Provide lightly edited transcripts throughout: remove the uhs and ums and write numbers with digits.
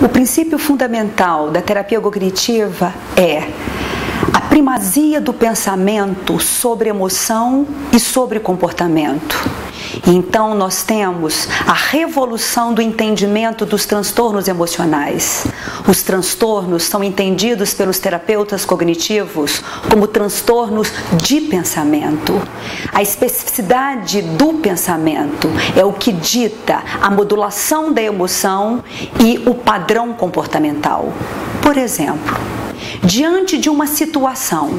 O princípio fundamental da terapia cognitiva é a primazia do pensamento sobre emoção e sobre comportamento. Então, nós temos a revolução do entendimento dos transtornos emocionais. Os transtornos são entendidos pelos terapeutas cognitivos como transtornos de pensamento. A especificidade do pensamento é o que dita a modulação da emoção e o padrão comportamental. Por exemplo, diante de uma situação,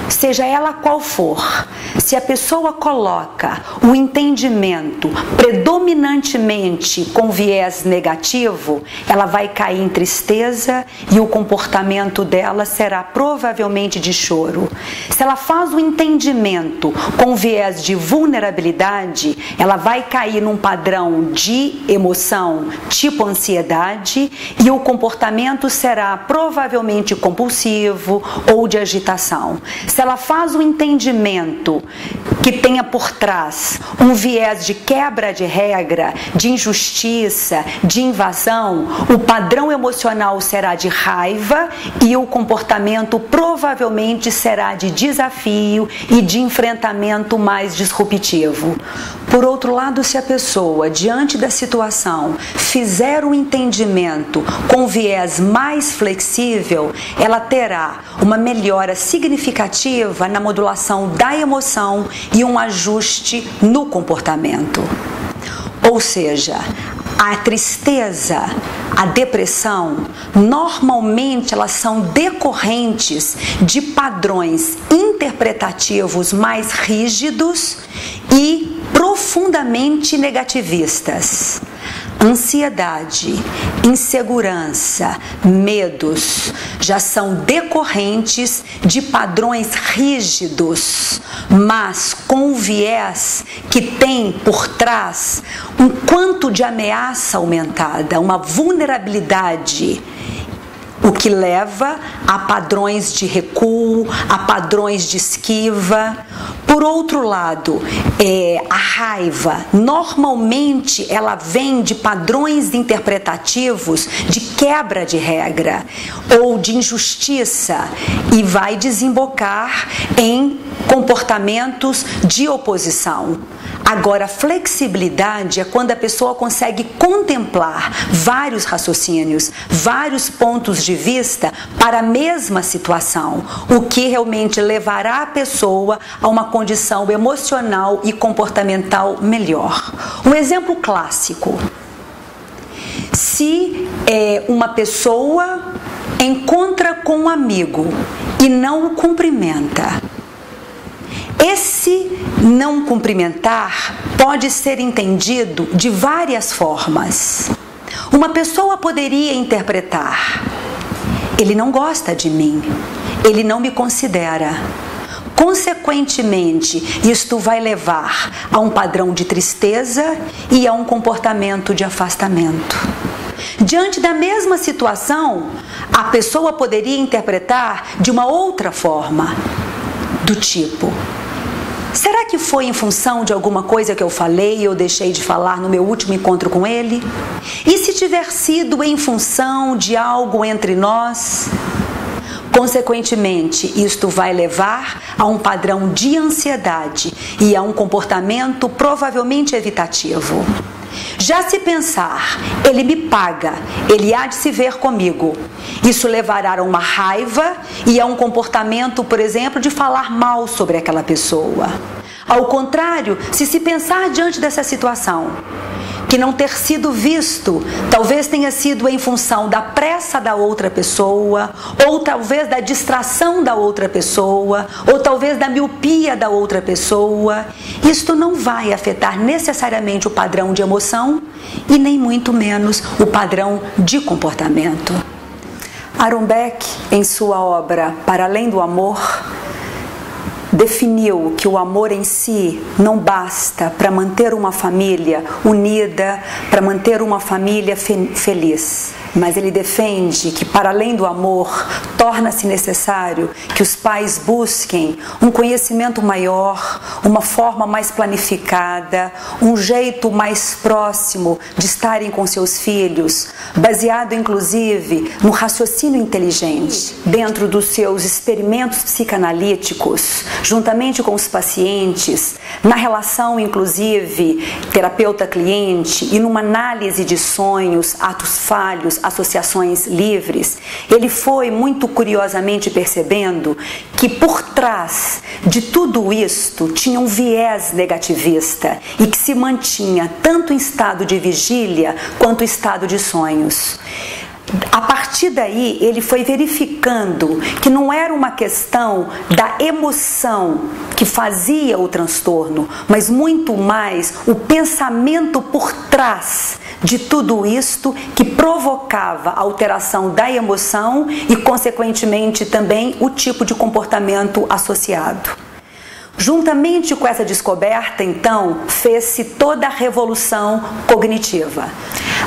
seja ela qual for, se a pessoa coloca o entendimento predominantemente com viés negativo, ela vai cair em tristeza e o comportamento dela será provavelmente de choro. Se ela faz o entendimento com viés de vulnerabilidade, ela vai cair num padrão de emoção tipo ansiedade e o comportamento será provavelmente compulsivo ou de agitação. Se ela faz o entendimento que tenha por trás um viés de quebra de regra, de injustiça, de invasão, o padrão emocional será de raiva e o comportamento provavelmente será de desafio e de enfrentamento mais disruptivo. Por outro lado, se a pessoa, diante da situação, fizer um entendimento com viés mais flexível, ela terá uma melhora significativa na modulação da emoção e um ajuste no comportamento. Ou seja, a tristeza, a depressão, normalmente elas são decorrentes de padrões interpretativos mais rígidos e profundamente negativistas. Ansiedade, insegurança, medos já são decorrentes de padrões rígidos, mas com viés que tem por trás um quanto de ameaça aumentada, uma vulnerabilidade, o que leva a padrões de recuo, a padrões de esquiva. Por outro lado, a raiva, normalmente ela vem de padrões interpretativos de quebra de regra ou de injustiça e vai desembocar em comportamentos de oposição. Agora, flexibilidade é quando a pessoa consegue contemplar vários raciocínios, vários pontos de vista para a mesma situação, o que realmente levará a pessoa a uma condição emocional e comportamental melhor. Um exemplo clássico: se uma pessoa encontra com um amigo e não o cumprimenta, esse não cumprimentar pode ser entendido de várias formas. Uma pessoa poderia interpretar: ele não gosta de mim, ele não me considera. Consequentemente, isto vai levar a um padrão de tristeza e a um comportamento de afastamento. Diante da mesma situação, a pessoa poderia interpretar de uma outra forma, do tipo: será que foi em função de alguma coisa que eu falei e eu deixei de falar no meu último encontro com ele? E se tiver sido em função de algo entre nós? Consequentemente, isto vai levar a um padrão de ansiedade e a um comportamento provavelmente evitativo. Já se pensar: ele me paga, ele há de se ver comigo, isso levará a uma raiva e a um comportamento, por exemplo, de falar mal sobre aquela pessoa. Ao contrário, se pensar diante dessa situação, que não ter sido visto talvez tenha sido em função da pressa da outra pessoa, ou talvez da distração da outra pessoa, ou talvez da miopia da outra pessoa, isto não vai afetar necessariamente o padrão de emoção e nem muito menos o padrão de comportamento. Aaron Beck, em sua obra Para Além do Amor, ele vai definiu que o amor em si não basta para manter uma família unida, para manter uma família feliz. Mas ele defende que, para além do amor, torna-se necessário que os pais busquem um conhecimento maior, uma forma mais planificada, um jeito mais próximo de estarem com seus filhos, baseado inclusive no raciocínio inteligente, dentro dos seus experimentos psicanalíticos, juntamente com os pacientes, na relação inclusive terapeuta-cliente e numa análise de sonhos, atos falhos, associações livres, ele foi muito curiosamente percebendo que por trás de tudo isto tinha um viés negativista e que se mantinha tanto em estado de vigília quanto em estado de sonhos. A partir daí, ele foi verificando que não era uma questão da emoção que fazia o transtorno, mas muito mais o pensamento por trás de tudo isto que provocava a alteração da emoção e, consequentemente, também o tipo de comportamento associado. Juntamente com essa descoberta, então, fez-se toda a revolução cognitiva.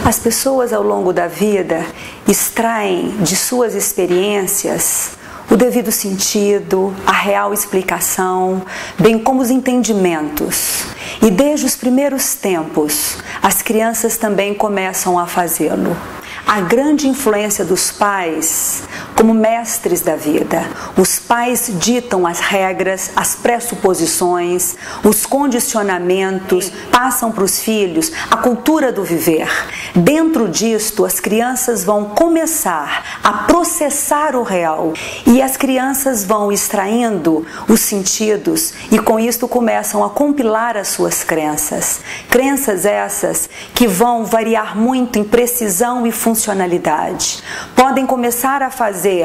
As pessoas, ao longo da vida, extraem de suas experiências o devido sentido, a real explicação, bem como os entendimentos. E desde os primeiros tempos, as crianças também começam a fazê-lo. A grande influência dos pais como mestres da vida. Os pais ditam as regras, as pressuposições, os condicionamentos, passam para os filhos a cultura do viver. Dentro disto, as crianças vão começar a processar o real e as crianças vão extraindo os sentidos e com isto começam a compilar as suas crenças. Crenças essas que vão variar muito em precisão e funcionalidade. Podem começar a fazer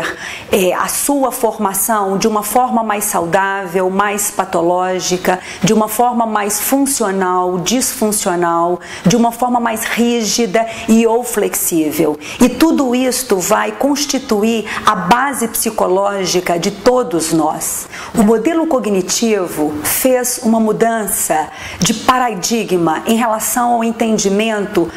a sua formação de uma forma mais saudável, mais patológica, de uma forma mais funcional, disfuncional, de uma forma mais rígida e ou flexível. E tudo isto vai constituir a base psicológica de todos nós. O modelo cognitivo fez uma mudança de paradigma em relação ao entendimento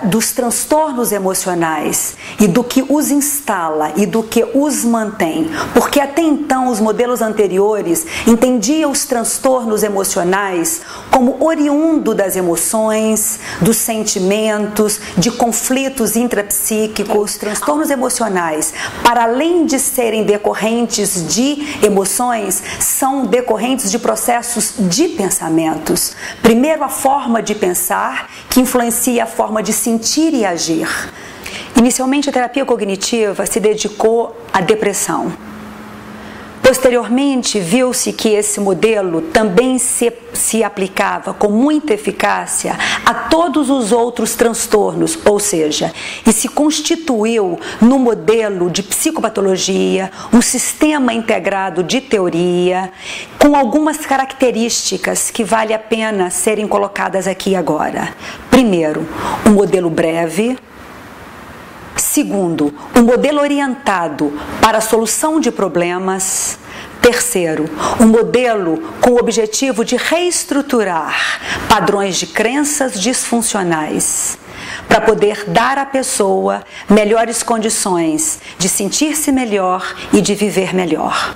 dos transtornos emocionais e do que os instala e do que os mantém, porque até então os modelos anteriores entendiam os transtornos emocionais como oriundo das emoções, dos sentimentos, de conflitos intrapsíquicos. Transtornos emocionais, para além de serem decorrentes de emoções, são decorrentes de processos de pensamentos. Primeiro, a forma de pensar, que influencia a forma de sentir e agir. Inicialmente, a terapia cognitiva se dedicou à depressão. Posteriormente, viu-se que esse modelo também se aplicava com muita eficácia a todos os outros transtornos, ou seja, e se constituiu no modelo de psicopatologia, um sistema integrado de teoria, com algumas características que vale a pena serem colocadas aqui agora. Primeiro, um modelo breve. Segundo, um modelo orientado para a solução de problemas. Terceiro, um modelo com o objetivo de reestruturar padrões de crenças disfuncionais, para poder dar à pessoa melhores condições de sentir-se melhor e de viver melhor.